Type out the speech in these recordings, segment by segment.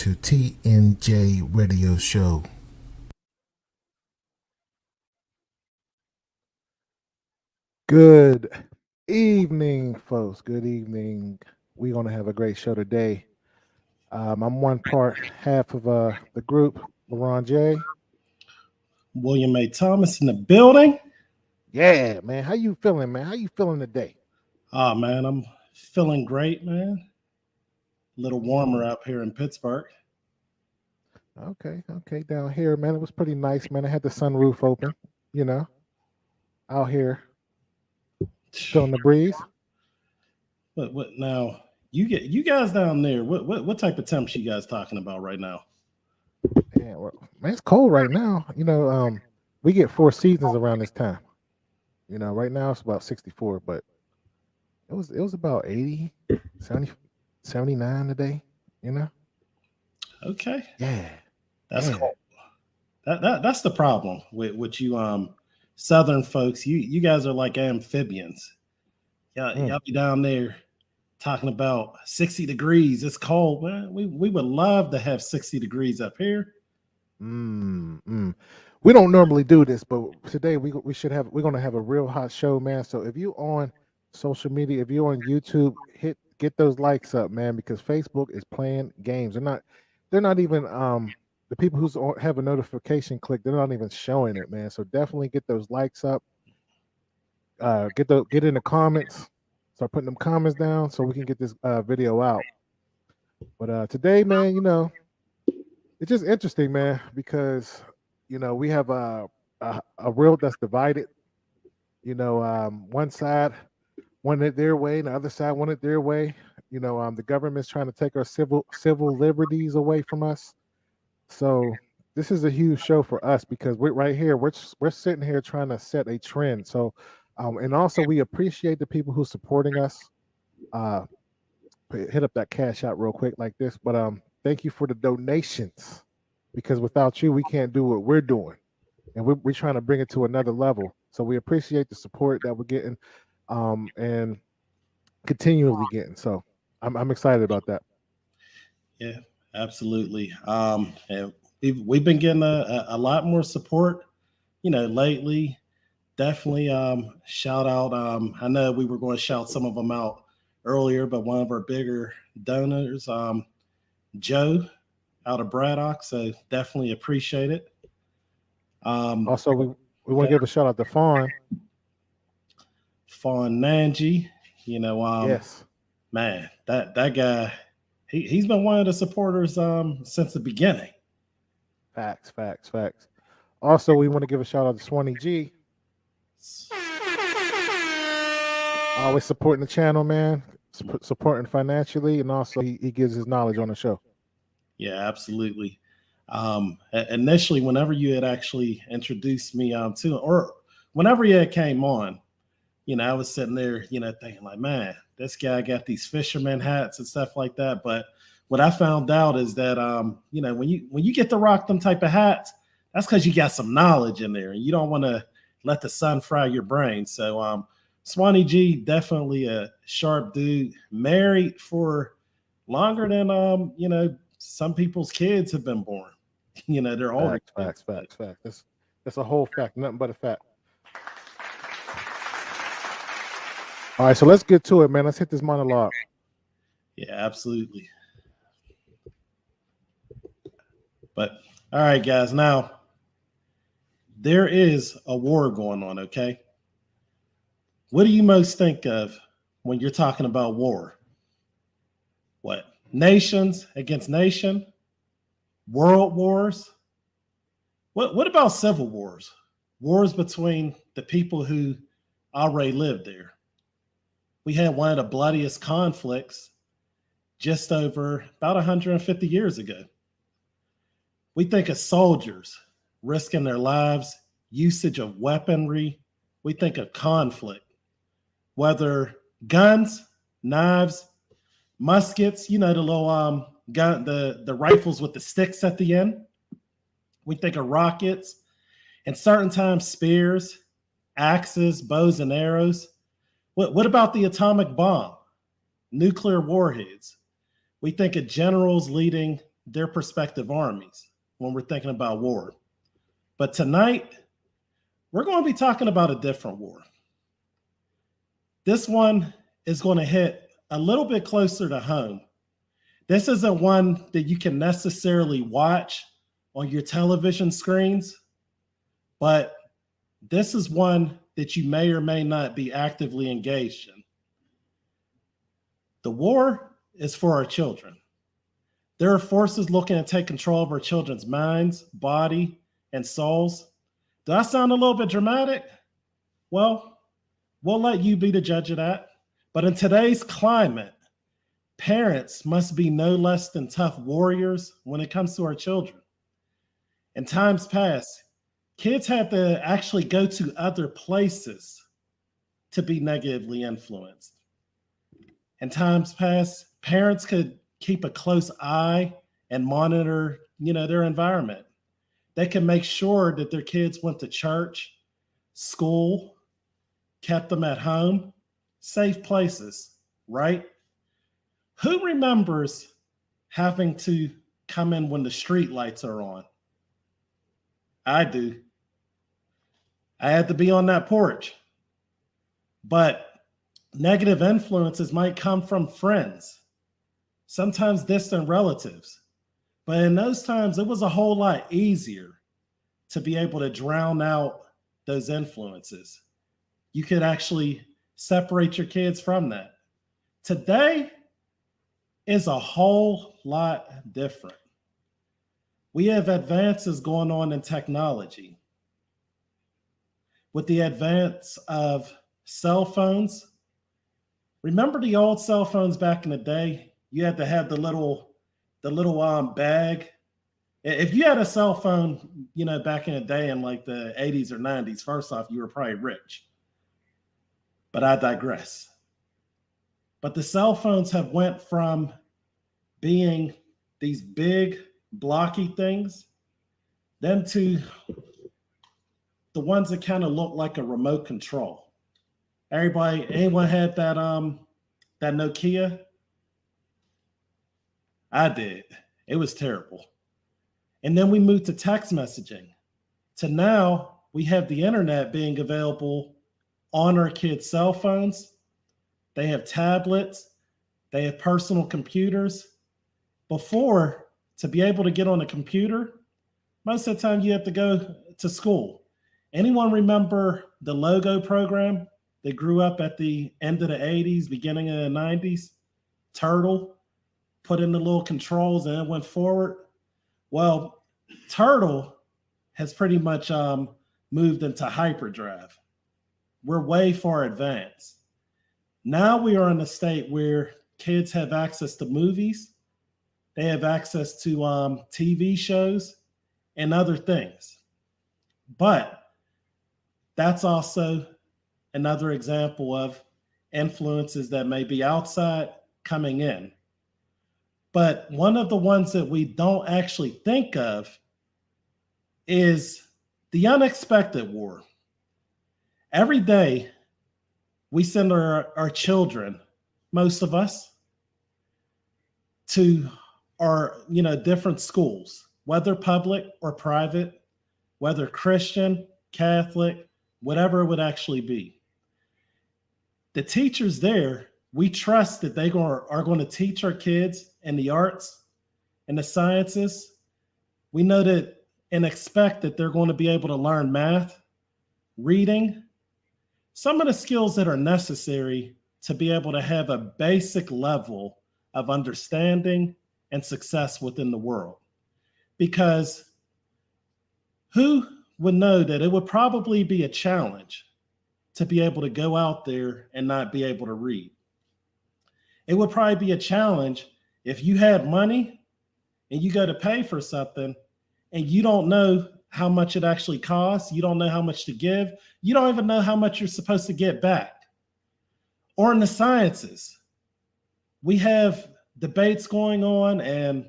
to TNJ Radio Show. Good evening, folks. Good evening. We're going to have a great show today. I'm one part half of the group, LeBron J. William A. Thomas in the building. Yeah, man. How you feeling, man? How you feeling today? Oh, man, I'm feeling great, man. A little warmer up here in Pittsburgh. Okay. Down here, man, it was pretty nice, man. I had the sunroof open, out here feeling the breeze. What now? You guys down there? What type of temps you guys talking about right now? Yeah, well, man, it's cold right now. We get 4 seasons around this time. Right now it's about 64, but it was about 80, 70, 79 today. Okay. Yeah. That's cool. That's the problem with you Southern folks. You guys are like amphibians. Y'all be down there talking about 60 degrees. It's cold, man. We would love to have 60 degrees up here. We don't normally do this, but today we're going to have a real hot show, man. So if you're on social media, if you're on YouTube, get those likes up, man, because Facebook is playing games. They're not even the people who have a notification click, they're not even showing it, man. So definitely get those likes up. Get in the comments. Start putting them comments down so we can get this video out. But today, man, it's just interesting, man, because we have a world that's divided. One side wanted it their way, and the other side wanted it their way. The government's trying to take our civil liberties away from us. So this is a huge show for us because we're sitting here trying to set a trend. So, and also we appreciate the people who supporting us. Hit up that cash out real quick like this, but thank you for the donations, because without you, we can't do what we're doing, and we're trying to bring it to another level. So we appreciate the support that we're getting, and continually getting. So I'm excited about that. Yeah, absolutely. And we've been getting a lot more support, lately. Definitely shout out. I know we were going to shout some of them out earlier, but one of our bigger donors, Joe out of Braddock, so definitely appreciate it. Also, we want to give a shout out to Fawn Nanji. Yes, man, that guy, he's been one of the supporters since the beginning. Facts. Also, we want to give a shout out to Swanee G. Always supporting the channel, man. Supporting financially, and also he gives his knowledge on the show. Yeah, absolutely. Initially, whenever you had actually introduced me to, or whenever you had came on, I was sitting there, thinking like, man, this guy got these fisherman hats and stuff like that. But what I found out is that, when you get to rock them type of hats, that's because you got some knowledge in there, and you don't want to let the sun fry your brain. So, Swanee G, definitely a sharp dude, married for longer than, some people's kids have been born. They're older. Facts. That's a whole fact, nothing but a fact. All right, so let's get to it, man. Let's hit this monologue. Yeah, absolutely. But all right, guys, now there is a war going on, okay? What do you most think of when you're talking about war? What? Nations against nation? World wars? What about civil wars? Wars between the people who already lived there. We had one of the bloodiest conflicts just over about 150 years ago. We think of soldiers risking their lives, usage of weaponry. We think of conflict. Whether guns, knives, muskets, the little gun, the rifles with the sticks at the end. We think of rockets, and certain times spears, axes, bows, and arrows. What about the atomic bomb, nuclear warheads? We think of generals leading their prospective armies when we're thinking about war. But tonight, we're going to be talking about a different war. This one is going to hit a little bit closer to home. This isn't one that you can necessarily watch on your television screens, but this is one that you may or may not be actively engaged in. The war is for our children. There are forces looking to take control of our children's minds, body, and souls. Do I sound a little bit dramatic? Well, we'll let you be the judge of that. But in today's climate, parents must be no less than tough warriors when it comes to our children. In times past, kids had to actually go to other places to be negatively influenced. In times past, parents could keep a close eye and monitor, their environment. They can make sure that their kids went to church, school, kept them at home, safe places, right? Who remembers having to come in when the street lights are on? I do. I had to be on that porch. But negative influences might come from friends, sometimes distant relatives. But in those times, it was a whole lot easier to be able to drown out those influences. You could actually separate your kids from that. Today is a whole lot different. We have advances going on in technology. With the advance of cell phones, remember the old cell phones back in the day? You had to have the little bag. If you had a cell phone, back in the day in like the 80s or 90s, first off, you were probably rich. But I digress. But the cell phones have went from being these big, blocky things, then to the ones that kind of look like a remote control. Anyone had that Nokia? I did. It was terrible. And then we moved to text messaging. To now, we have the internet being available on our kids' cell phones. They have tablets. They have personal computers. Before, to be able to get on a computer, most of the time you have to go to school. Anyone remember the Logo program that grew up at the end of the 80s, beginning of the 90s? Turtle, put in the little controls and it went forward. Well, Turtle has pretty much moved into hyperdrive. We're way far advanced. Now we are in a state where kids have access to movies. They have access to TV shows and other things. But that's also another example of influences that may be outside coming in. But one of the ones that we don't actually think of is the unexpected war. Every day, we send our children, most of us, to our different schools, whether public or private, whether Christian, Catholic, whatever it would actually be. The teachers there, we trust that they are going to teach our kids in the arts and the sciences. We know that and expect that they're going to be able to learn math, reading, some of the skills that are necessary to be able to have a basic level of understanding and success within the world. Because who would know that it would probably be a challenge to be able to go out there and not be able to read? It would probably be a challenge if you had money and you go to pay for something and you don't know how much it actually costs. You don't know how much to give. You don't even know how much you're supposed to get back. Or in the sciences, we have debates going on and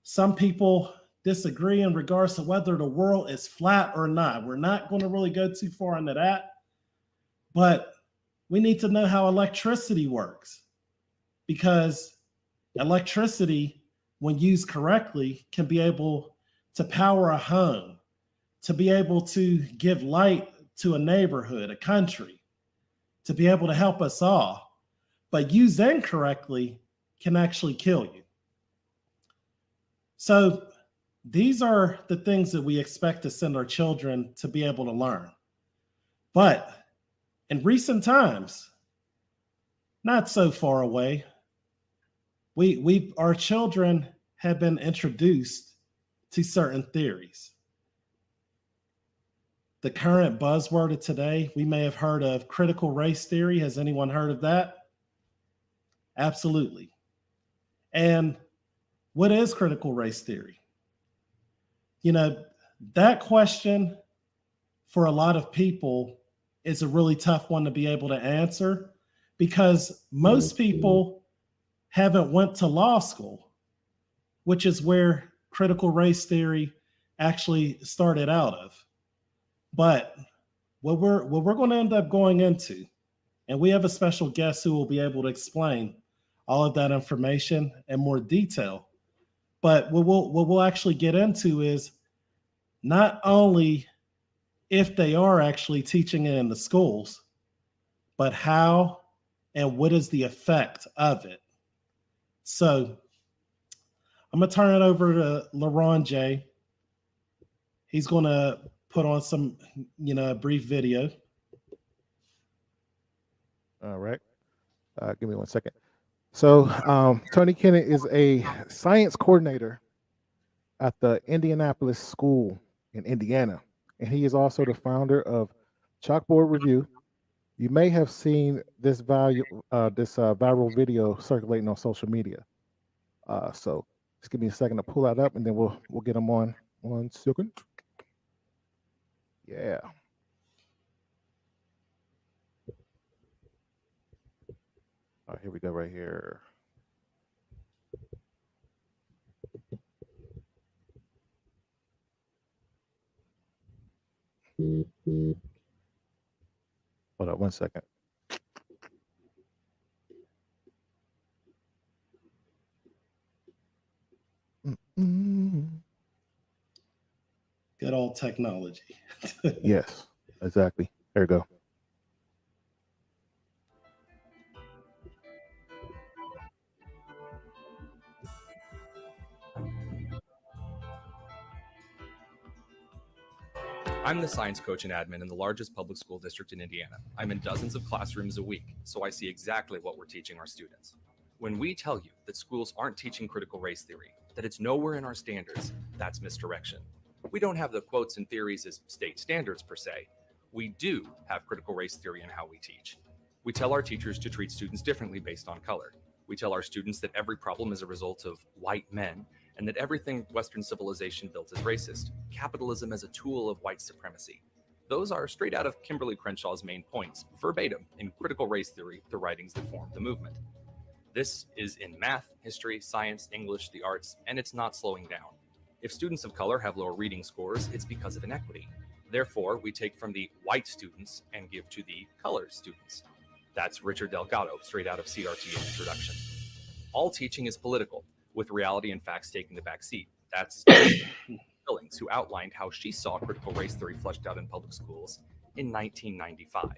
some people disagree in regards to whether the world is flat or not. We're not going to really go too far into that, but we need to know how electricity works, because electricity, when used correctly, can be able to power a home, to be able to give light to a neighborhood, a country, to be able to help us all. But used incorrectly can actually kill you. So these are the things that we expect to send our children to be able to learn. But in recent times, not so far away, our children have been introduced to certain theories. The current buzzword of today, we may have heard of critical race theory. Has anyone heard of that? Absolutely. And what is critical race theory? You know, that question for a lot of people is a really tough one to be able to answer, because most people haven't went to law school, which is where critical race theory actually started out of. But what we're going to end up going into, and we have a special guest who will be able to explain all of that information in more detail. But what we'll actually get into is not only if they are actually teaching it in the schools, but how and what is the effect of it. So I'm going to turn it over to LaRon J. He's going to put on some, a brief video. All right. Give me 1 second. So Tony Kinnett is a science coordinator at the Indianapolis School in Indiana, and he is also the founder of Chalkboard Review. You may have seen this viral video circulating on social media. So just give me a second to pull that up, and then we'll get him on. 1 second. Yeah. All right, here we go right here. Hold on 1 second. Good old technology. Yes, exactly. There we go. I'm the science coach and admin in the largest public school district in Indiana. I'm in dozens of classrooms a week, so I see exactly what we're teaching our students. When we tell you that schools aren't teaching critical race theory, that it's nowhere in our standards, that's misdirection. We don't have the quotes and theories as state standards per se. We do have critical race theory in how we teach. We tell our teachers to treat students differently based on color. We tell our students that every problem is a result of white men, and that everything Western civilization built is racist, capitalism as a tool of white supremacy. Those are straight out of Kimberly Crenshaw's main points, verbatim in Critical Race Theory, the writings that formed the movement. This is in math, history, science, English, the arts, and it's not slowing down. If students of color have lower reading scores, it's because of inequity. Therefore, we take from the white students and give to the colored students. That's Richard Delgado, straight out of CRT in Introduction. All teaching is political, with reality and facts taking the back seat. That's Billings, who outlined how she saw critical race theory fleshed out in public schools in 1995.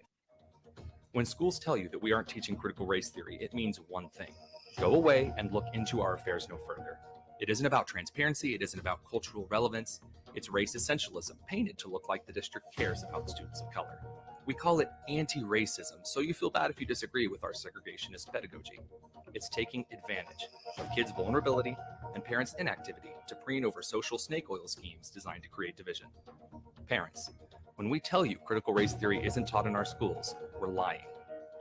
When schools tell you that we aren't teaching critical race theory, it means one thing: go away and look into our affairs no further. It isn't about transparency, it isn't about cultural relevance, it's race essentialism, painted to look like the district cares about students of color. We call it anti-racism, so you feel bad if you disagree with our segregationist pedagogy. It's taking advantage of kids' vulnerability and parents' inactivity to preen over social snake oil schemes designed to create division. Parents, when we tell you critical race theory isn't taught in our schools, we're lying.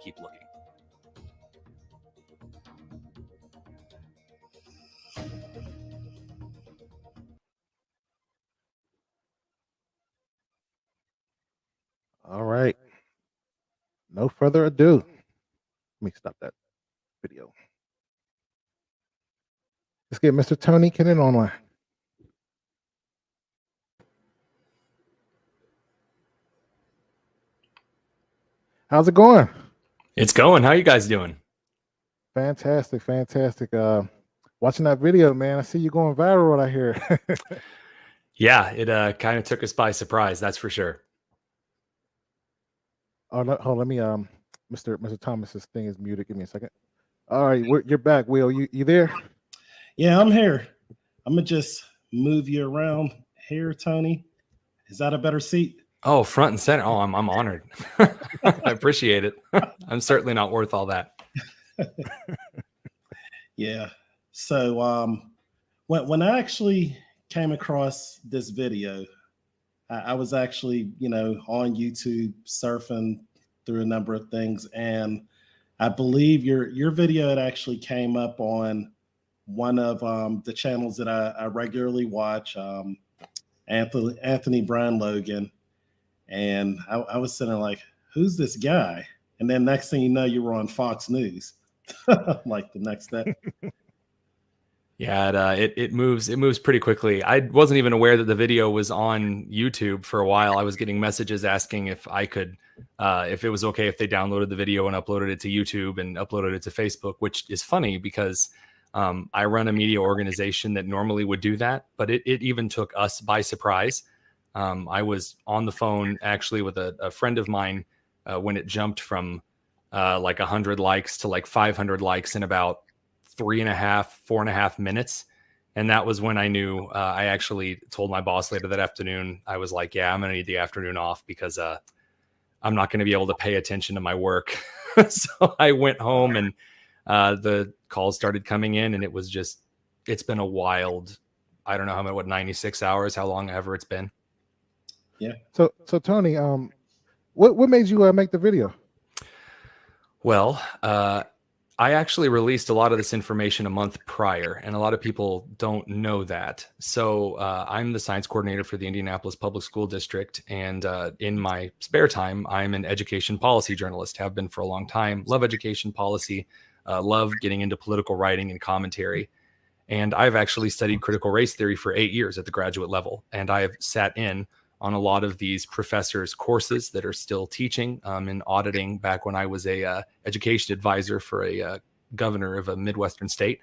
Keep looking. All right. No further ado. Let me stop that video. Let's get Mr. Tony Kinnett online. How's it going? It's going. How you guys doing? Fantastic, fantastic. watching that video, man, I see you going viral out here. Yeah, it kind of took us by surprise, that's for sure. Oh, hold. Let me Mr. Thomas's thing is muted. Give me a second. All right, you're back, Will. You there? Yeah, I'm here. I'm gonna just move you around here, Tony. Is that a better seat? Oh, front and center. Oh, I'm honored. I appreciate it. I'm certainly not worth all that. Yeah. So when I actually came across this video, I was actually, on YouTube surfing through a number of things, and I believe your video had actually came up on one of the channels that I regularly watch, Anthony Brown Logan, and I was sitting there like, who's this guy? And then next thing you know, you were on Fox News, like the next day. Yeah, it moves pretty quickly. I wasn't even aware that the video was on YouTube for a while. I was getting messages asking if I could, if it was okay if they downloaded the video and uploaded it to YouTube and uploaded it to Facebook, which is funny because I run a media organization that normally would do that, but it even took us by surprise. I was on the phone actually with a friend of mine when it jumped from like 100 likes to like 500 likes in about 4.5 minutes. And that was when I knew. I actually told my boss later that afternoon, I was like, yeah, I'm going to need the afternoon off because I'm not going to be able to pay attention to my work. So I went home and the calls started coming in, and it's been a wild, I don't know what 96 hours, how long ever it's been. Yeah. So Tony, what made you make the video? Well, I actually released a lot of this information a month prior, and a lot of people don't know that. So I'm the science coordinator for the Indianapolis Public School District, and in my spare time, I'm an education policy journalist, have been for a long time, love education policy, love getting into political writing and commentary. And I've actually studied critical race theory for 8 years at the graduate level, and I've sat in on a lot of these professors' courses that are still teaching and auditing back when I was a education advisor for a governor of a Midwestern state.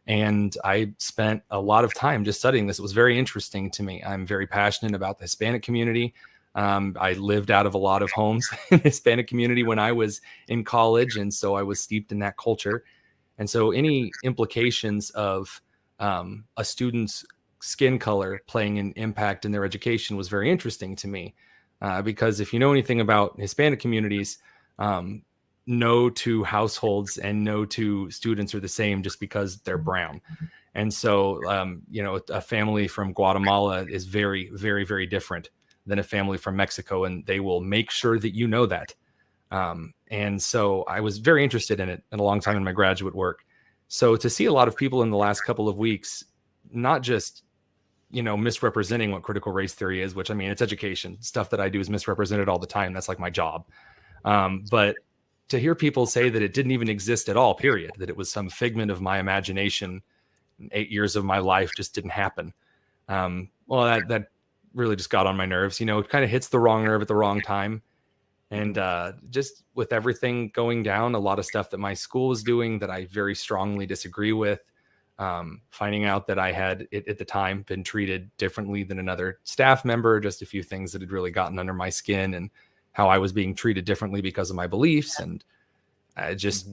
And I spent a lot of time just studying this. It was very interesting to me. I'm very passionate about the Hispanic community. I lived out of a lot of homes in the Hispanic community when I was in college, and so I was steeped in that culture. And so any implications of a student's skin color playing an impact in their education was very interesting to me, because if you know anything about Hispanic communities, no two households and no two students are the same just because they're brown. And so, a family from Guatemala is very, very, very different than a family from Mexico, and they will make sure that you know that. And so I was very interested in it in a long time in my graduate work. So to see a lot of people in the last couple of weeks, not just misrepresenting what critical race theory is, which, I mean, it's education. Stuff that I do is misrepresented all the time. That's like my job. But to hear people say that it didn't even exist at all, period, that it was some figment of my imagination, 8 years of my life just didn't happen. Well, that really just got on my nerves. It kind of hits the wrong nerve at the wrong time. And just with everything going down, a lot of stuff that my school was doing that I very strongly disagree with, finding out that I had at the time been treated differently than another staff member, just a few things that had really gotten under my skin, and how I was being treated differently because of my beliefs. And just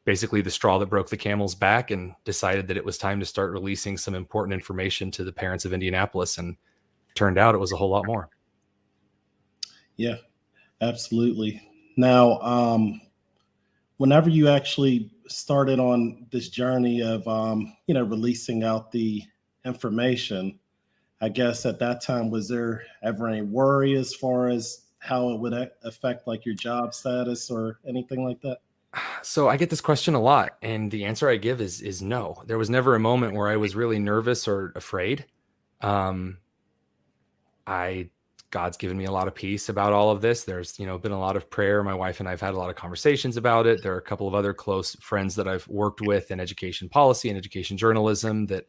basically the straw that broke the camel's back, and decided that it was time to start releasing some important information to the parents of Indianapolis. And turned out it was a whole lot more. Yeah, absolutely. Now, whenever you actually started on this journey of, releasing out the information, I guess at that time, was there ever any worry as far as how it would affect like your job status or anything like that? So I get this question a lot, and the answer I give is no. There was never a moment where I was really nervous or afraid. God's given me a lot of peace about all of this. There's, been a lot of prayer. My wife and I've had a lot of conversations about it. There are a couple of other close friends that I've worked with in education policy and education journalism that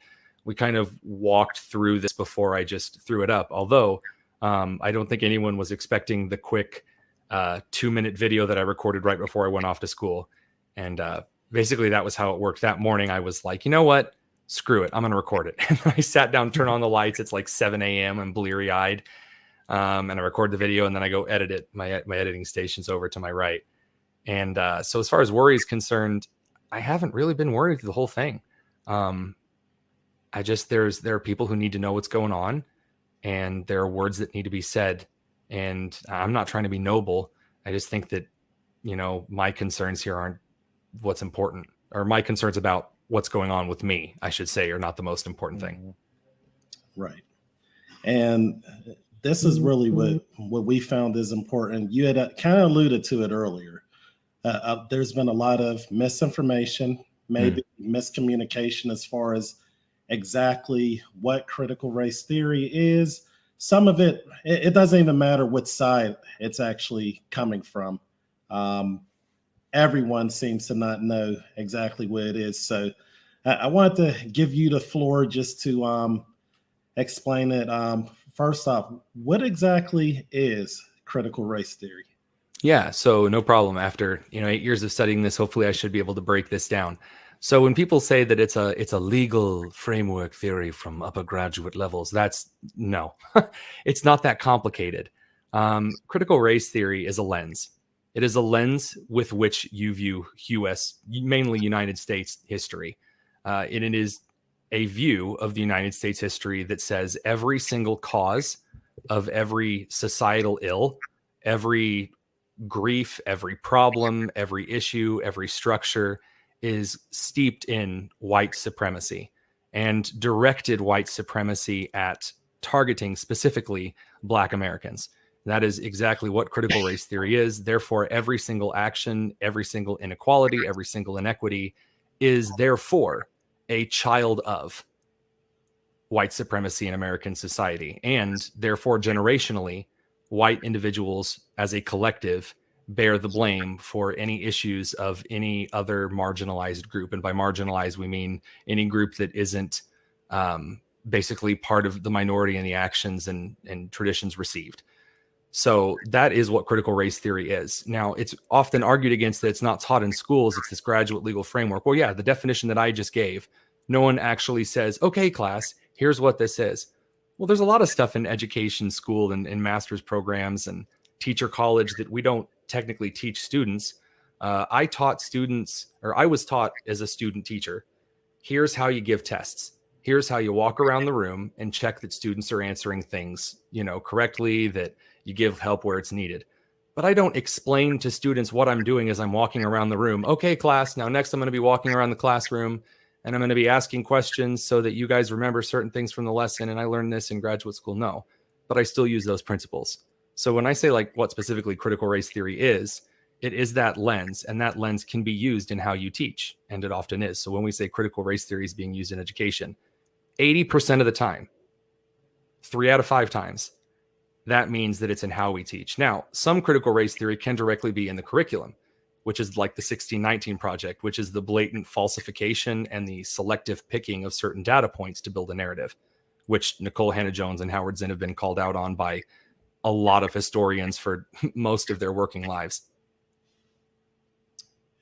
we kind of walked through this before I just threw it up. Although I don't think anyone was expecting the quick 2-minute video that I recorded right before I went off to school. And basically that was how it worked. That morning I was like, you know what? Screw it. I'm going to record it. And I sat down, turn on the lights. It's like 7 a.m. I'm bleary eyed. And I record the video and then I go edit it. My editing station's over to my right. And so as far as worry is concerned, I haven't really been worried through the whole thing. There are people who need to know what's going on, and there are words that need to be said. And I'm not trying to be noble. I just think that, my concerns here aren't what's important, or my concerns about what's going on with me, I should say, are not the most important thing. Right. And this is really what we found is important. You had kind of alluded to it earlier. There's been a lot of misinformation, maybe miscommunication as far as exactly what critical race theory is. Some of it doesn't even matter which side it's actually coming from. Everyone seems to not know exactly what it is. So I wanted to give you the floor just to explain it. First off, what exactly is critical race theory? Yeah, so no problem. After 8 years of studying this, hopefully I should be able to break this down. So when people say that it's a legal framework theory from upper graduate levels, no, it's not that complicated. Critical race theory is a lens. It is a lens with which you view mainly United States history. And it is a view of the United States history that says every single cause of every societal ill, every grief, every problem, every issue, every structure is steeped in white supremacy, and directed white supremacy at targeting specifically Black Americans. That is exactly what critical race theory is. Therefore, every single action, every single inequality, every single inequity is therefore a child of white supremacy in American society. And therefore, generationally, white individuals as a collective bear the blame for any issues of any other marginalized group. And by marginalized, we mean any group that isn't basically part of the minority in the actions and traditions received. So that is what critical race theory is. Now, it's often argued against that it's not taught in schools. It's this graduate legal framework. Well, yeah, the definition that I just gave, no one actually says, okay, class, here's what this is. Well, there's a lot of stuff in education, school, and master's programs and teacher college that we don't technically teach students. I was taught as a student teacher, here's how you give tests. Here's how you walk around the room and check that students are answering things, correctly, that you give help where it's needed. But I don't explain to students what I'm doing as I'm walking around the room. Okay, class, now next I'm going to be walking around the classroom and I'm going to be asking questions so that you guys remember certain things from the lesson. And I learned this in graduate school. No, but I still use those principles. So when I say what specifically critical race theory is, it is that lens, and that lens can be used in how you teach. And it often is. So when we say critical race theory is being used in education, 80% of the time, 3 out of 5 times, that means that it's in how we teach. Now, some critical race theory can directly be in the curriculum, which is like the 1619 project, which is the blatant falsification and the selective picking of certain data points to build a narrative, which Nicole Hannah-Jones and Howard Zinn have been called out on by a lot of historians for most of their working lives.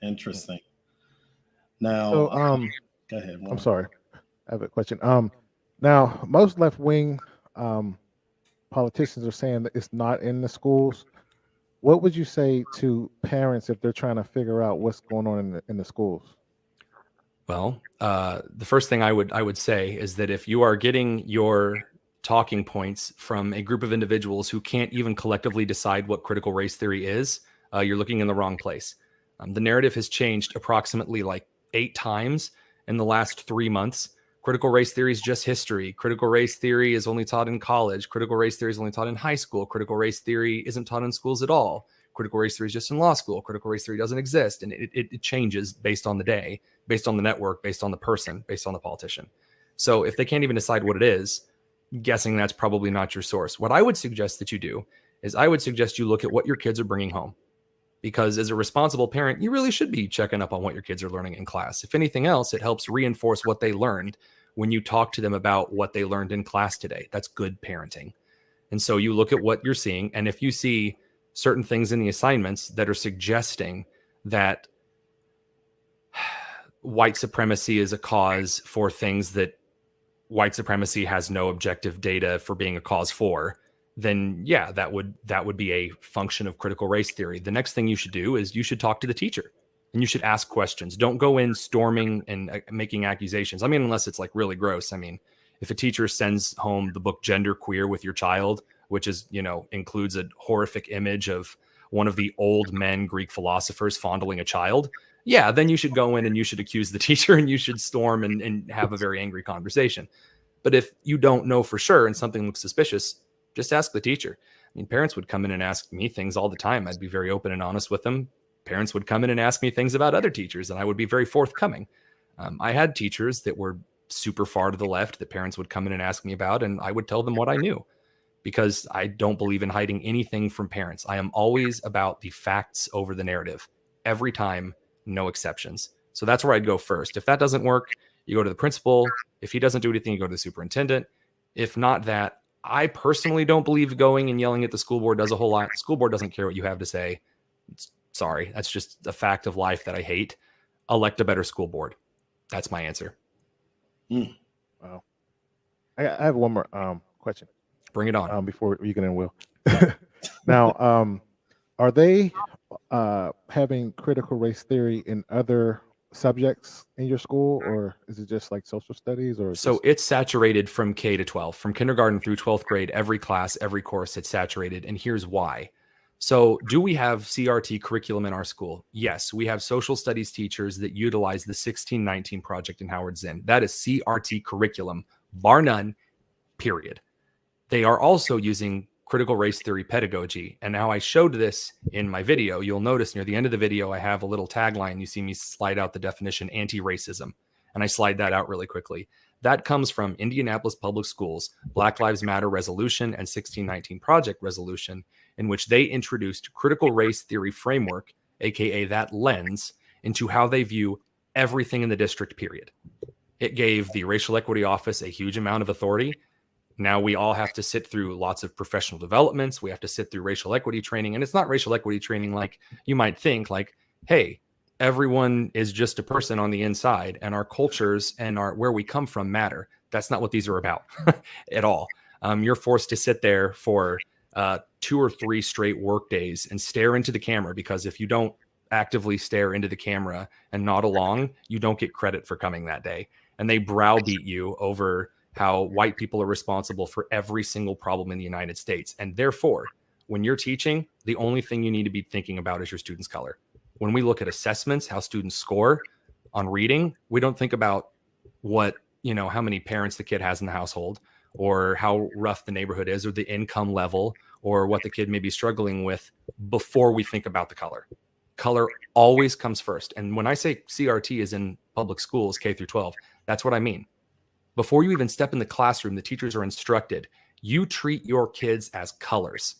Interesting. Now, So, go ahead. I'm sorry. I have a question. Now, most left-wing politicians are saying that it's not in the schools. What would you say to parents if they're trying to figure out what's going on in the schools? Well, the first thing I would say is that if you are getting your talking points from a group of individuals who can't even collectively decide what critical race theory is, you're looking in the wrong place. The narrative has changed approximately 8 times in the last 3 months. Critical race theory is just history. Critical race theory is only taught in college. Critical race theory is only taught in high school. Critical race theory isn't taught in schools at all. Critical race theory is just in law school. Critical race theory doesn't exist. And it changes based on the day, based on the network, based on the person, based on the politician. So if they can't even decide what it is, guessing that's probably not your source. What I would suggest that you do is I would suggest you look at what your kids are bringing home. Because as a responsible parent, you really should be checking up on what your kids are learning in class. If anything else, it helps reinforce what they learned when you talk to them about what they learned in class today. That's good parenting. And so you look at what you're seeing, and if you see certain things in the assignments that are suggesting that white supremacy is a cause for things that white supremacy has no objective data for being a cause for, then yeah, that would be a function of critical race theory. The next thing you should do is you should talk to the teacher and you should ask questions. Don't go in storming and making accusations. I mean, unless it's like really gross. I mean, if a teacher sends home the book Gender Queer with your child, which is, includes a horrific image of one of the old men Greek philosophers fondling a child, yeah, then you should go in and you should accuse the teacher and you should storm and have a very angry conversation. But if you don't know for sure and something looks suspicious, just ask the teacher. I mean, parents would come in and ask me things all the time. I'd be very open and honest with them. Parents would come in and ask me things about other teachers, and I would be very forthcoming. I had teachers that were super far to the left that parents would come in and ask me about, and I would tell them what I knew, because I don't believe in hiding anything from parents. I am always about the facts over the narrative. Every time, no exceptions. So that's where I'd go first. If that doesn't work, you go to the principal. If he doesn't do anything, you go to the superintendent. If not that, I personally don't believe going and yelling at the school board does a whole lot. The school board doesn't care what you have to say. Sorry, that's just a fact of life that I hate. Elect a better school board. That's my answer. Wow. I have one more question. Bring it on. Before you can end, Will. Now, are they having critical race theory in other subjects in your school, or is it just like social studies? Or so it's saturated from K to 12, from kindergarten through 12th grade, every class, every course, it's saturated. And here's why. So do we have CRT curriculum in our school? Yes, we have social studies teachers that utilize the 1619 project in Howard Zinn. That is CRT curriculum, bar none, period. They are also using critical race theory pedagogy. And now I showed this in my video. You'll notice near the end of the video, I have a little tagline. You see me slide out the definition, anti-racism. And I slide that out really quickly. That comes from Indianapolis Public Schools, Black Lives Matter resolution and 1619 project resolution, in which they introduced critical race theory framework, aka that lens, into how they view everything in the district, period. It gave the Racial Equity Office a huge amount of authority. Now we all have to sit through lots of professional developments. We have to sit through racial equity training. And it's not racial equity training like you might think, like, hey, everyone is just a person on the inside, and our cultures and where we come from matter. That's not what these are about at all. You're forced to sit there for 2 or 3 straight work days and stare into the camera, because if you don't actively stare into the camera and nod along, you don't get credit for coming that day. And they browbeat you over how white people are responsible for every single problem in the United States. And therefore, when you're teaching, the only thing you need to be thinking about is your students' color. When we look at assessments, how students score on reading, we don't think about how many parents the kid has in the household, or how rough the neighborhood is, or the income level, or what the kid may be struggling with before we think about the color. Color always comes first. And when I say CRT is in public schools, K through 12, that's what I mean. Before you even step in the classroom, the teachers are instructed, you treat your kids as colors.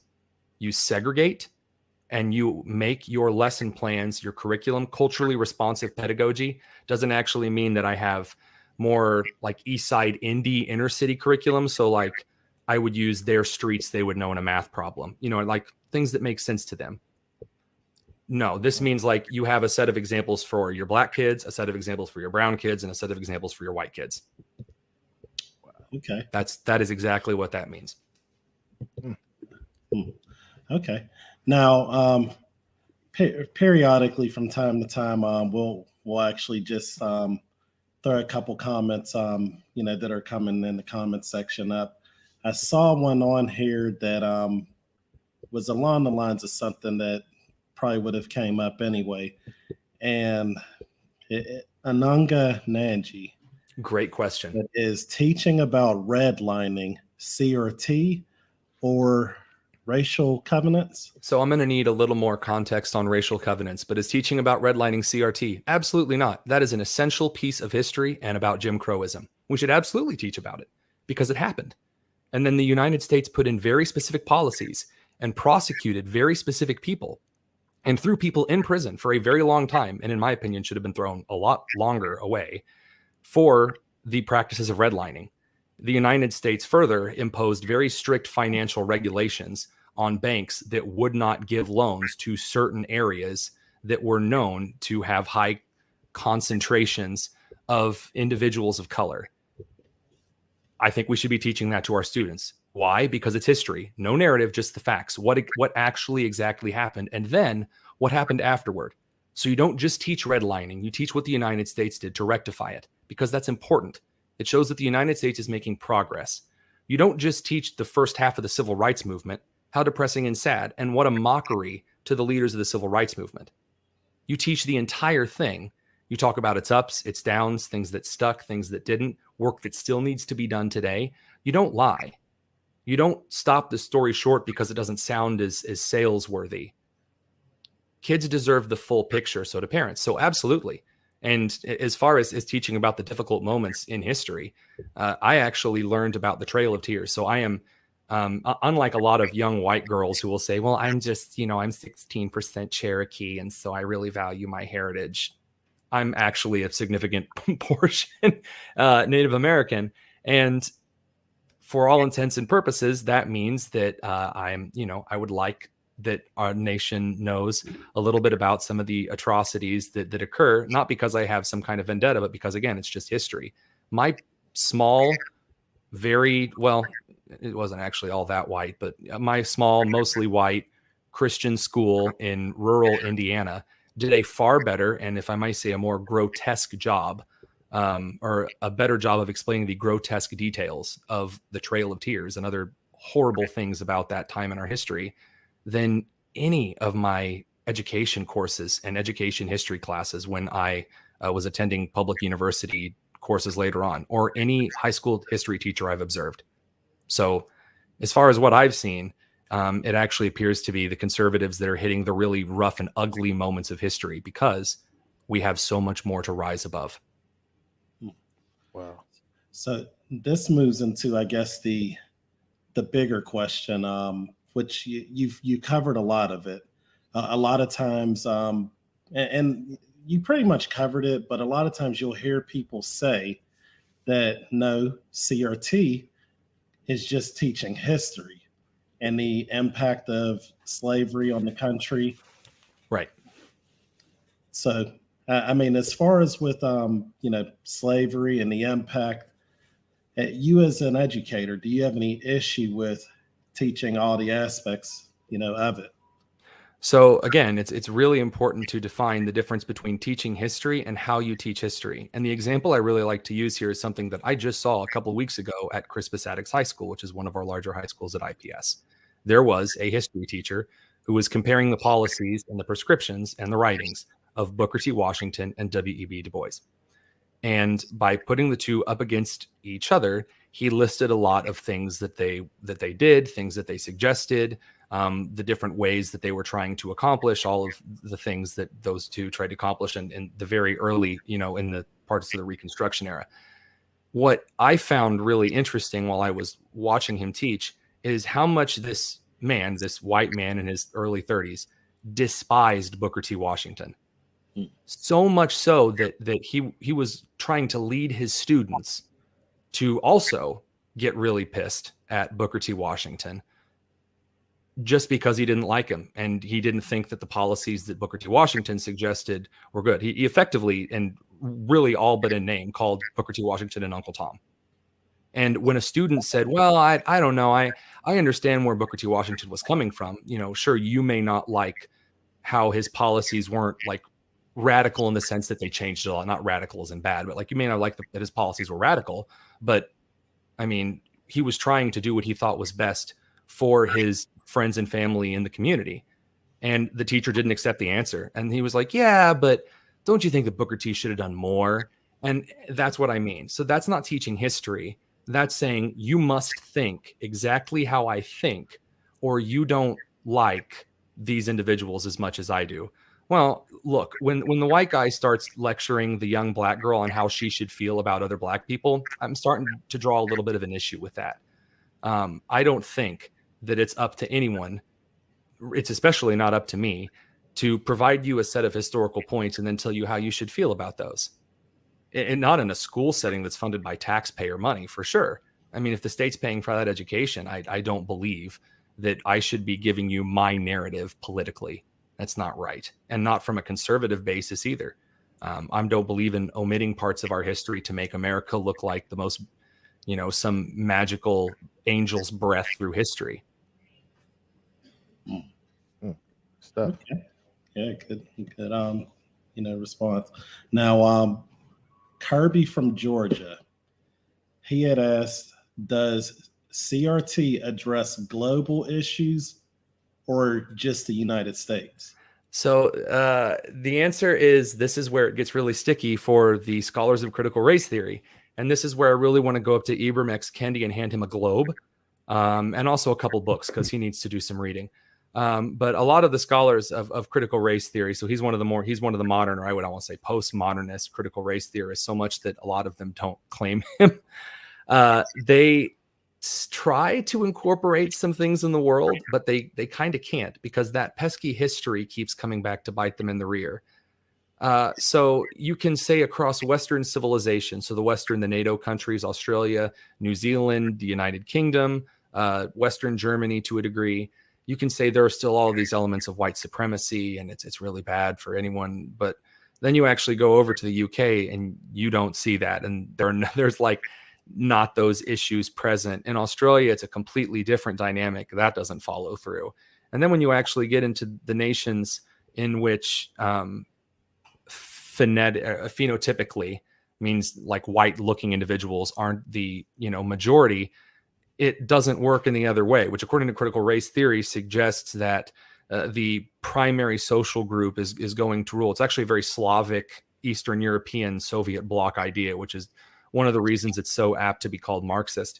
You segregate and you make your lesson plans, your curriculum, culturally responsive pedagogy. Doesn't actually mean that I have more like East Side indie inner city curriculum. So like I would use their streets they would know in a math problem, like things that make sense to them. No, this means like you have a set of examples for your black kids, a set of examples for your brown kids, and a set of examples for your white kids. Okay. That is exactly what that means. Okay. Now, periodically from time to time, we'll actually just throw a couple comments, that are coming in the comment section up. I saw one on here that was along the lines of something that probably would have came up anyway. And Ananga Nanji. Great question. That is teaching about redlining CRT or racial covenants. So I'm going to need a little more context on racial covenants, but is teaching about redlining CRT? Absolutely not. That is an essential piece of history and about Jim Crowism. We should absolutely teach about it because it happened. And then the United States put in very specific policies and prosecuted very specific people and threw people in prison for a very long time. And in my opinion, should have been thrown a lot longer away for the practices of redlining. The United States further imposed very strict financial regulations on banks that would not give loans to certain areas that were known to have high concentrations of individuals of color. I think we should be teaching that to our students. Why? Because it's history. No narrative, just the facts. What actually exactly happened, and then what happened afterward. So you don't just teach redlining. You teach what the United States did to rectify it, because that's important. It shows that the United States is making progress. You don't just teach the first half of the civil rights movement, how depressing and sad, and what a mockery to the leaders of the civil rights movement. You teach the entire thing. You talk about its ups, its downs, things that stuck, things that didn't, work that still needs to be done today. You don't lie. You don't stop the story short because it doesn't sound as sales worthy. Kids deserve the full picture, so do parents. So absolutely. And as far as teaching about the difficult moments in history, I actually learned about the Trail of Tears. So I am, unlike a lot of young white girls who will say, well, I'm just, I'm 16% Cherokee, and so I really value my heritage. I'm actually a significant portion Native American. And for all intents and purposes, that means that I would like that our nation knows a little bit about some of the atrocities that occur, not because I have some kind of vendetta, but because, again, it's just history. My small, it wasn't actually all that white, but my small, mostly white Christian school in rural Indiana did a far better, and if I might say, a more grotesque job, or a better job of explaining the grotesque details of the Trail of Tears and other horrible things about that time in our history than any of my education courses and education history classes when I was attending public university courses later on, or any high school history teacher I've observed. So as far as what I've seen, it actually appears to be the conservatives that are hitting the really rough and ugly moments of history, because we have so much more to rise above. Wow. So this moves into, I guess, the bigger question, which you covered a lot of it. A lot of times, and you pretty much covered it, but a lot of times you'll hear people say that no, CRT is just teaching history and the impact of slavery on the country. Right. So, I mean, as far as with, slavery and the impact, you as an educator, do you have any issue with teaching all the aspects, of it? So again, it's really important to define the difference between teaching history and how you teach history. And the example I really like to use here is something that I just saw a couple of weeks ago at Crispus Attucks High School, which is one of our larger high schools at IPS. There was a history teacher who was comparing the policies and the prescriptions and the writings of Booker T. Washington and W.E.B. Du Bois. And by putting the two up against each other, he listed a lot of things that they did, things that they suggested, the different ways that they were trying to accomplish all of the things that those two tried to accomplish in the very early, in the parts of the Reconstruction era. What I found really interesting while I was watching him teach is how much this man, this white man in his early 30s, despised Booker T. Washington. So much so that he was trying to lead his students to also get really pissed at Booker T. Washington just because he didn't like him and he didn't think that the policies that Booker T. Washington suggested were good. He effectively, and really all but in name, called Booker T. Washington an Uncle Tom. And when a student said, well, I don't know, I understand where Booker T. Washington was coming from. Sure, you may not like how his policies weren't like radical in the sense that they changed a lot, not radical as in bad, but like you may not like that his policies were radical, but I mean, he was trying to do what he thought was best for his friends and family in the community. And the teacher didn't accept the answer. And he was like, yeah, but don't you think that Booker T should have done more? And that's what I mean. So that's not teaching history. That's saying you must think exactly how I think, or you don't like these individuals as much as I do. Well, look, when the white guy starts lecturing the young black girl on how she should feel about other black people, I'm starting to draw a little bit of an issue with that. I don't think that it's up to anyone, it's especially not up to me, to provide you a set of historical points and then tell you how you should feel about those. And not in a school setting that's funded by taxpayer money, for sure. I mean, if the state's paying for that education, I don't believe that I should be giving you my narrative politically. That's not right. And not from a conservative basis either. I don't believe in omitting parts of our history to make America look like the most, some magical angel's breath through history. Stuff. Okay. Yeah, good. Response. Now, Kirby from Georgia, he had asked, does CRT address global issues or just the United States? So the answer is, this is where it gets really sticky for the scholars of critical race theory. And this is where I really want to go up to Ibram X. Kendi and hand him a globe, and also a couple books, because he needs to do some reading. But a lot of the scholars of critical race theory, so he's one of the modern, or I want to say postmodernist critical race theorists, so much that a lot of them don't claim him. They try to incorporate some things in the world, but they kind of can't, because that pesky history keeps coming back to bite them in the rear. So you can say across Western civilization, so the NATO countries, Australia, New Zealand, the United Kingdom, Western Germany to a degree, you can say there are still all of these elements of white supremacy, and it's really bad for anyone. But then you actually go over to the UK and you don't see that, and there's like not those issues present. In Australia, it's a completely different dynamic that doesn't follow through. And then when you actually get into the nations in which phenotypically means like white looking individuals aren't the majority, it doesn't work in the other way, which according to critical race theory suggests that the primary social group is going to rule. It's actually a very Slavic, Eastern European, Soviet bloc idea, which is one of the reasons it's so apt to be called Marxist.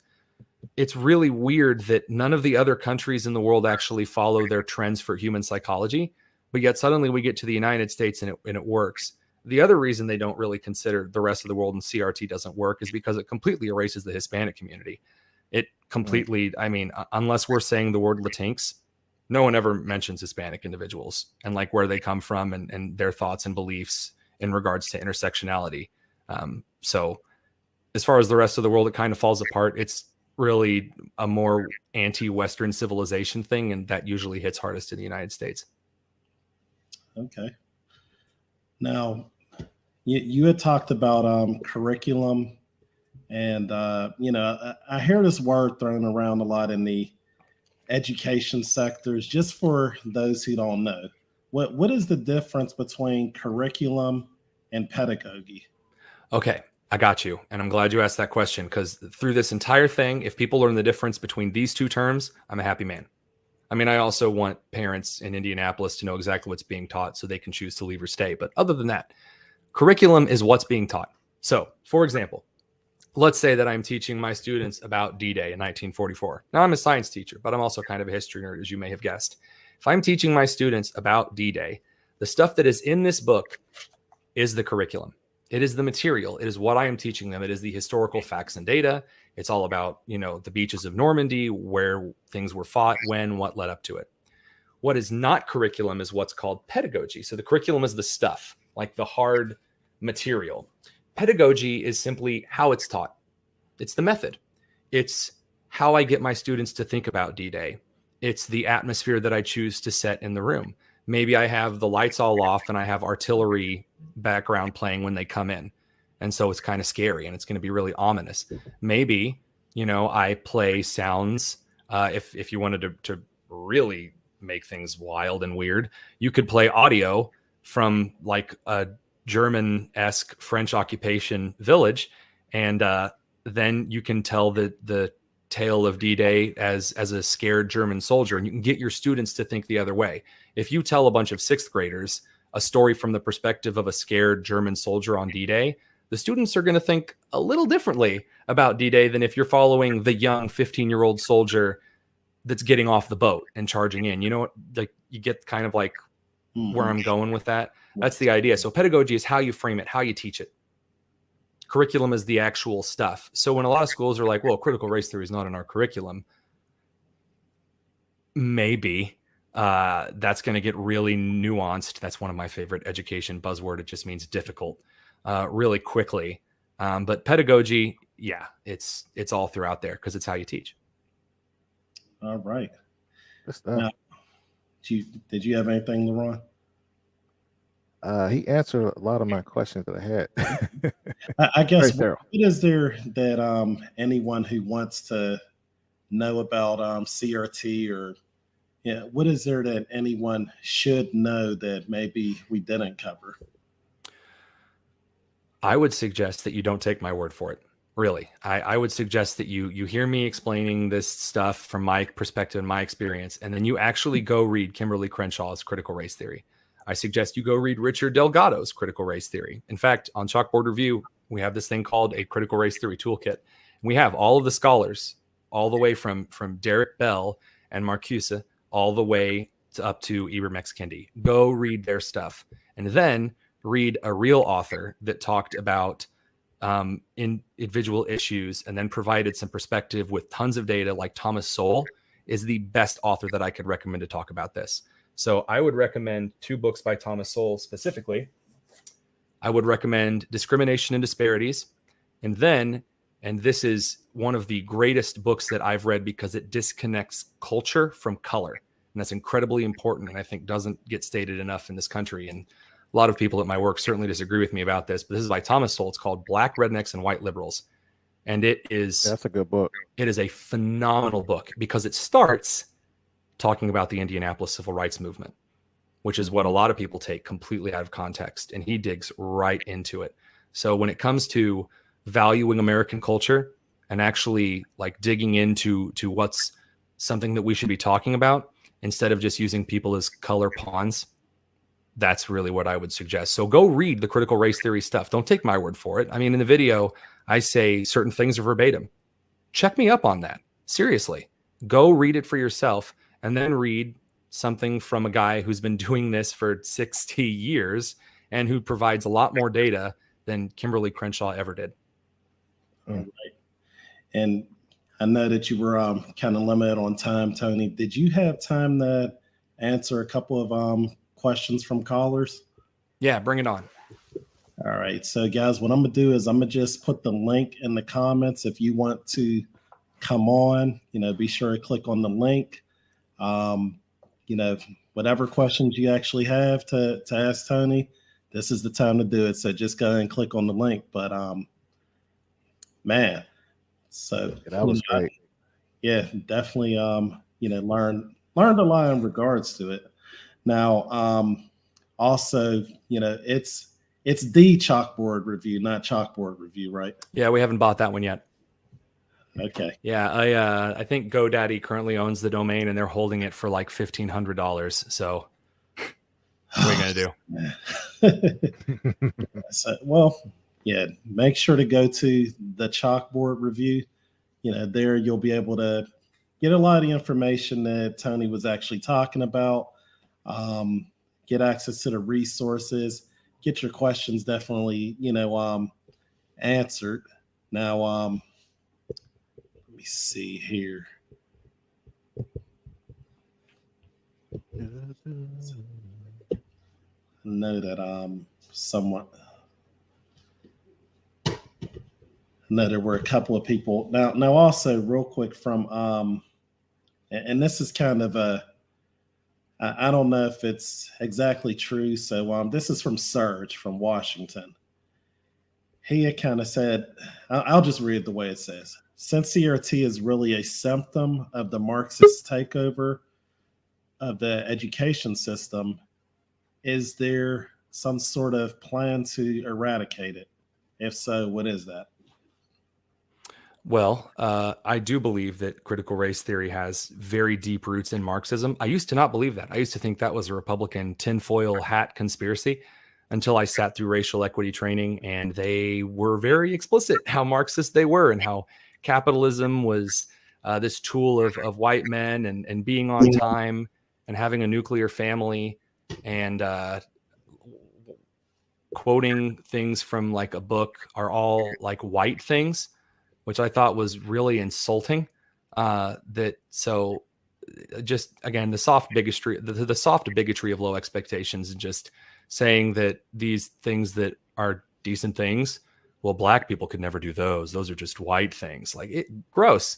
It's really weird that none of the other countries in the world actually follow their trends for human psychology, but yet suddenly we get to the United States and it works. The other reason they don't really consider the rest of the world and CRT doesn't work is because it completely erases the Hispanic community. It completely, unless we're saying the word Latinx, no one ever mentions Hispanic individuals and like where they come from and their thoughts and beliefs in regards to intersectionality. So as far as the rest of the world, it kind of falls apart. It's really a more anti-Western civilization thing, and that usually hits hardest in the United States. Okay. Now, you had talked about curriculum, and I hear this word thrown around a lot in the education sectors. Just for those who don't know, what is the difference between curriculum and pedagogy? Okay, I got you. And I'm glad you asked that question, because through this entire thing, if people learn the difference between these two terms, I'm a happy man. I also want parents in Indianapolis to know exactly what's being taught so they can choose to leave or stay. But other than that, curriculum is what's being taught. So, for example, let's say that I'm teaching my students about D-Day in 1944. Now, I'm a science teacher, but I'm also kind of a history nerd, as you may have guessed. If I'm teaching my students about D-Day, the stuff that is in this book is the curriculum. It is the material. It is what I am teaching them. It is the historical facts and data. It's all about, the beaches of Normandy, where things were fought, when, what led up to it. What is not curriculum is what's called pedagogy. So the curriculum is the stuff, like the hard material. Pedagogy is simply how it's taught. It's the method. It's how I get my students to think about D-Day. It's the atmosphere that I choose to set in the room. Maybe I have the lights all off and I have artillery background playing when they come in. And so it's kind of scary and it's going to be really ominous. Maybe, I play sounds. If you wanted to really make things wild and weird, you could play audio from like a German-esque French occupation village. And then you can tell the tale of D-Day as a scared German soldier, and you can get your students to think the other way. If you tell a bunch of sixth graders a story from the perspective of a scared German soldier on D-Day, the students are going to think a little differently about D-Day than if you're following the young 15-year-old soldier that's getting off the boat and charging in. Like you get kind of like where I'm going with that. That's the idea. So pedagogy is how you frame it, how you teach it. Curriculum is the actual stuff. So when a lot of schools are like, well, critical race theory is not in our curriculum, maybe that's going to get really nuanced. That's one of my favorite education buzzword. It just means difficult really quickly. But pedagogy, yeah, it's all throughout there because it's how you teach. All right. Now, did you have anything, LeRon? He answered a lot of my questions that I had. I guess Very thorough. what is there that anyone who wants to know about CRT, or what is there that anyone should know that maybe we didn't cover? I would suggest that you don't take my word for it. Really, I would suggest that you hear me explaining this stuff from my perspective and my experience, and then you actually go read Kimberly Crenshaw's Critical Race Theory. I suggest you go read Richard Delgado's Critical Race Theory. In fact, on Chalkboard Review, we have this thing called a Critical Race Theory Toolkit. We have all of the scholars, all the way from Derek Bell and Marcuse, all the way up to Ibram X. Kendi. Go read their stuff, and then read a real author that talked about individual issues and then provided some perspective with tons of data, like Thomas Sowell is the best author that I could recommend to talk about this. So I would recommend 2 books by Thomas Sowell specifically. I would recommend Discrimination and Disparities. And then, and this is one of the greatest books that I've read because it disconnects culture from color. And that's incredibly important, and I think doesn't get stated enough in this country. And a lot of people at my work certainly disagree with me about this, but this is by Thomas Sowell. It's called Black Rednecks and White Liberals. And it is, That's a good book. It is a phenomenal book because it starts talking about the Indianapolis Civil Rights Movement, which is what a lot of people take completely out of context. And he digs right into it. So when it comes to valuing American culture and actually like digging into what's something that we should be talking about, instead of just using people as color pawns, that's really what I would suggest. So go read the Critical Race Theory stuff. Don't take my word for it. I mean, in the video, I say certain things are verbatim. Check me up on that. Seriously, go read it for yourself and then read something from a guy who's been doing this for 60 years and who provides a lot more data than Kimberly Crenshaw ever did. Right. And I know that you were kind of limited on time, Tony. Did you have time to answer a couple of questions from callers? Yeah, bring it on. All right. So, guys, what I'm going to do is I'm going to just put the link in the comments. If you want to come on, be sure to click on the link. Whatever questions you actually have to ask Tony, this is the time to do it. So just go ahead and click on the link. But, man, so That was great. Yeah, definitely, learned a lot in regards to it. Now, also, it's the Chalkboard Review, not Chalkboard Review, right? Yeah, we haven't bought that one yet. Okay. Yeah, I think GoDaddy currently owns the domain and they're holding it for like $1,500. So what are you gonna do? So, well, yeah, make sure to go to the Chalkboard Review. There you'll be able to get a lot of the information that Tony was actually talking about. Get access to the resources. Get your questions definitely, answered. Now, let me see here. I know that somewhat. I know there were a couple of people. Now also real quick from and this is kind of I don't know if it's exactly true. So this is from Serge from Washington. He had kind of said, I'll just read the way it says. Since CRT is really a symptom of the Marxist takeover of the education system, is there some sort of plan to eradicate it? If so, what is that? Well, I do believe that critical race theory has very deep roots in Marxism. I used to not believe that. I used to think that was a Republican tinfoil hat conspiracy until I sat through racial equity training, and they were very explicit how Marxist they were and how capitalism was this tool of white men and being on time and having a nuclear family and quoting things from like a book are all like white things, which I thought was really insulting. So just again, the soft bigotry, the soft bigotry of low expectations, and just saying that these things that are decent things, well, black people could never do those. Those are just white things. Like gross.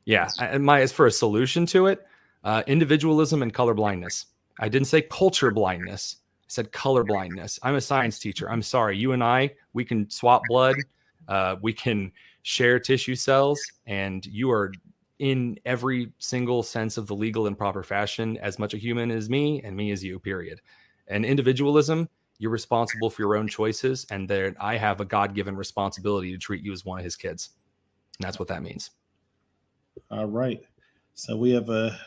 Yeah. And as for a solution to it, individualism and color blindness. I didn't say culture blindness. said colorblindness. I'm a science teacher. I'm sorry. You and I, we can swap blood. We can share tissue cells, and you are in every single sense of the legal and proper fashion as much a human as me and me as you, period. And individualism, you're responsible for your own choices, and that I have a God-given responsibility to treat you as one of his kids. And that's what that means. All right. So we have a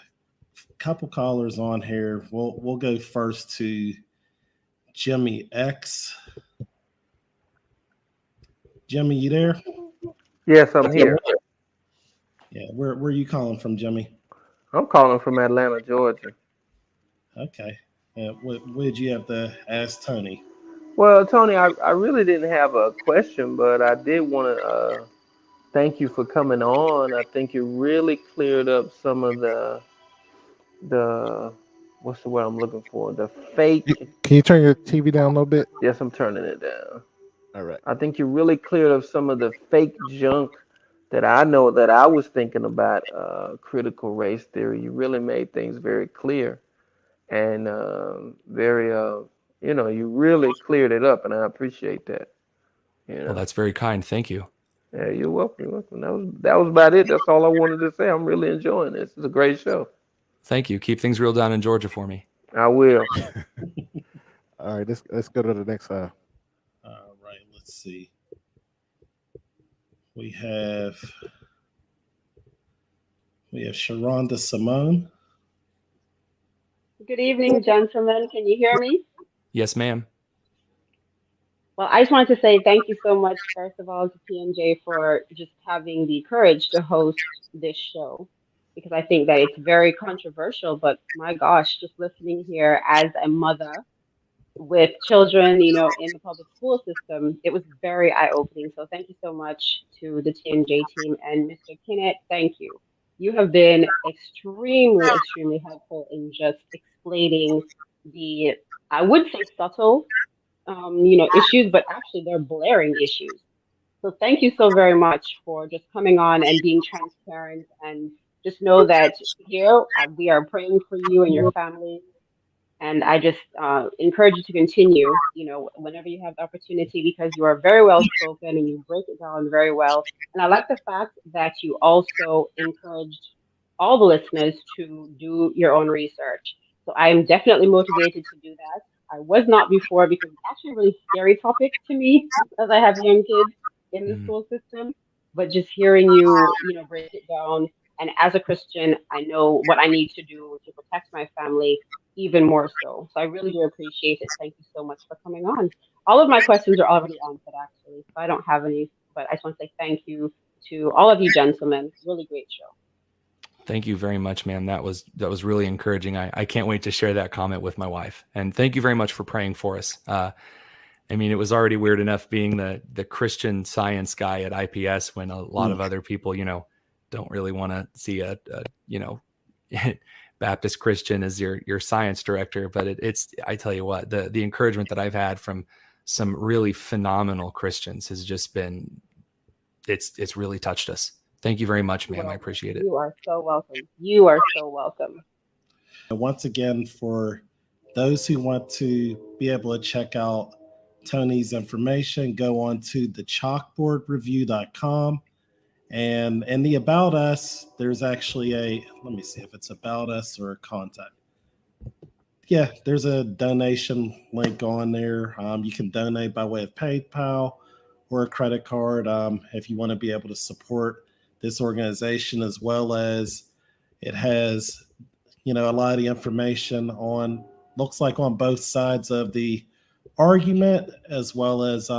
couple callers on here. We'll go first to Jimmy X. Jimmy, you there? Yes, I'm here. Yeah, where are you calling from, Jimmy? I'm calling from Atlanta, Georgia. Okay. What did you have to ask Tony? Well, Tony, I really didn't have a question, but I did want to thank you for coming on. I think you really cleared up some of the what's the word I'm looking for? The fake. Can you turn your TV down a little bit? Yes, I'm turning it down. All right. I think you really cleared up some of the fake junk that I know that I was thinking about critical race theory. You really made things very clear and very, you really cleared it up, and I appreciate that. Well, that's very kind. Thank you. Yeah, you're welcome. You're welcome. That was about it. That's all I wanted to say. I'm really enjoying this. It's a great show. Thank you. Keep things real down in Georgia for me. I will. All right, let's go to the next. All right, let's see. We have Sharonda Simone. Good evening, gentlemen. Can you hear me? Yes, ma'am. Well, I just wanted to say thank you so much, first of all, to TNJ for just having the courage to host this show, because I think that it's very controversial. But my gosh, just listening here as a mother with children, in the public school system, it was very eye-opening. So thank you so much to the TNJ team. And Mr. Kinnett, thank you. You have been extremely, extremely helpful in just explaining the, I would say, subtle, issues, but actually they're blaring issues. So thank you so very much for just coming on and being transparent, and just know that here we are praying for you and your family. And I just encourage you to continue, whenever you have the opportunity, because you are very well spoken and you break it down very well. And I like the fact that you also encouraged all the listeners to do your own research. So I am definitely motivated to do that. I was not before, because it's actually a really scary topic to me, as I have young kids in the school system. But just hearing you, break it down, and as a Christian, I know what I need to do to protect my family even more so. So I really do appreciate it. Thank you so much for coming on. All of my questions are already answered, actually, so I don't have any, but I just want to say thank you to all of you gentlemen. Really great show. Thank you very much, ma'am. That was really encouraging. I can't wait to share that comment with my wife. And thank you very much for praying for us. It was already weird enough being the Christian Science guy at IPS when a lot of other people, don't really want to see a Baptist Christian as your science director. But it's I tell you what, the encouragement that I've had from some really phenomenal Christians has just been, it's really touched us. Thank you very much, ma'am. I appreciate it. You are so welcome. You are so welcome. Once again, for those who want to be able to check out Tony's information, go on to thechalkboardreview.com. And in the About Us, there's actually let me see if it's About Us or a contact. Yeah, there's a donation link on there. You can donate by way of PayPal or a credit card if you want to be able to support this organization, as well as it has, a lot of the information looks like on both sides of the argument, as well as,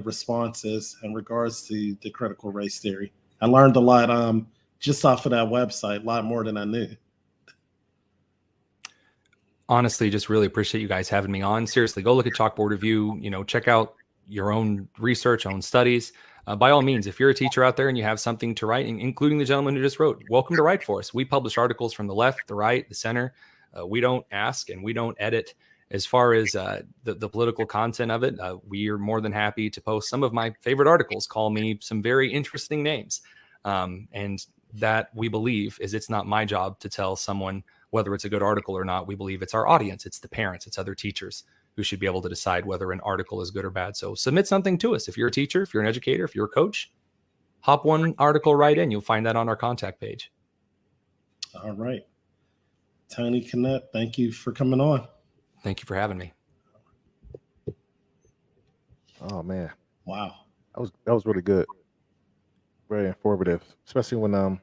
responses in regards to the critical race theory. I learned a lot just off of that website, a lot more than I knew. Honestly, just really appreciate you guys having me on. Seriously, go look at Chalkboard Review, check out your own research, own studies. By all means, if you're a teacher out there and you have something to write, including the gentleman who just wrote, welcome to write for us. We publish articles from the left, the right, the center. We don't ask and we don't edit. As far as the political content of it, we are more than happy to post some of my favorite articles. Call me some very interesting names. And that we believe is, it's not my job to tell someone whether it's a good article or not. We believe it's our audience. It's the parents. It's other teachers. who should be able to decide whether an article is good or bad. So submit something to us. If you're a teacher, if you're an educator, if you're a coach, hop one article right in. You'll find that on our contact page. All right. Tony Kinnett, thank you for coming on. Thank you for having me. Oh man, Wow. that was really good, very informative, especially when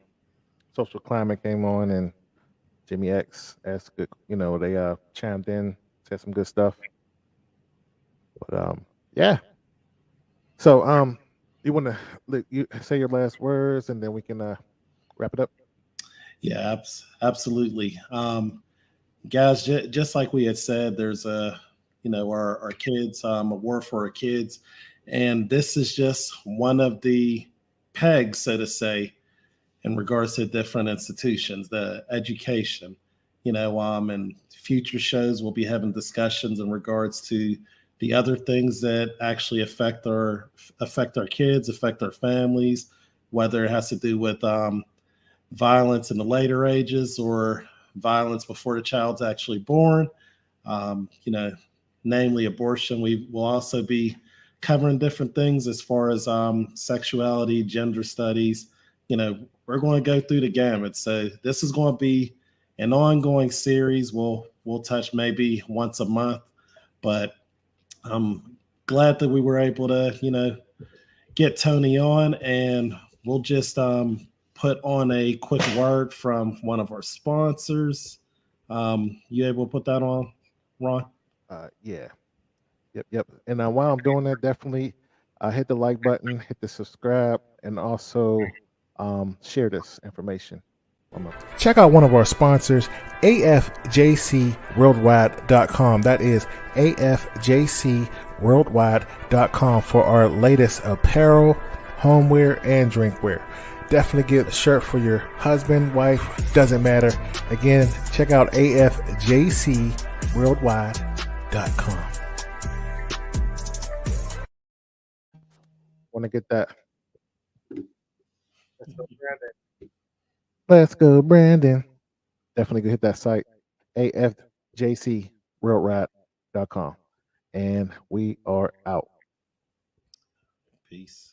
Social Climate came on and Jimmy X asked good, they chimed in, said some good stuff. But yeah. So you want to you say your last words and then we can wrap it up. Yeah, absolutely. Guys, just like we had said, there's our kids, a war for our kids, and this is just one of the pegs, so to say, in regards to different institutions, the education. And future shows we'll be having discussions in regards to the other things that actually affect our kids, affect our families, whether it has to do with violence in the later ages or violence before the child's actually born, namely abortion. We will also be covering different things as far as sexuality, gender studies. We're going to go through the gamut. So this is going to be an ongoing series. We'll touch maybe once a month, but I'm glad that we were able to, get Tony on, and we'll just put on a quick word from one of our sponsors. You able to put that on, Ron? Yeah. Yep. And while I'm doing that, definitely hit the like button, hit the subscribe, and also share this information. Check out one of our sponsors, afjcworldwide.com. That is afjcworldwide.com for our latest apparel, homeware, and drinkware. Definitely get a shirt for your husband, wife, doesn't matter. Again, check out afjcworldwide.com. Want to get that? Let's go, Brandon. Definitely go hit that site, afjcworldwide.com. And we are out. Peace.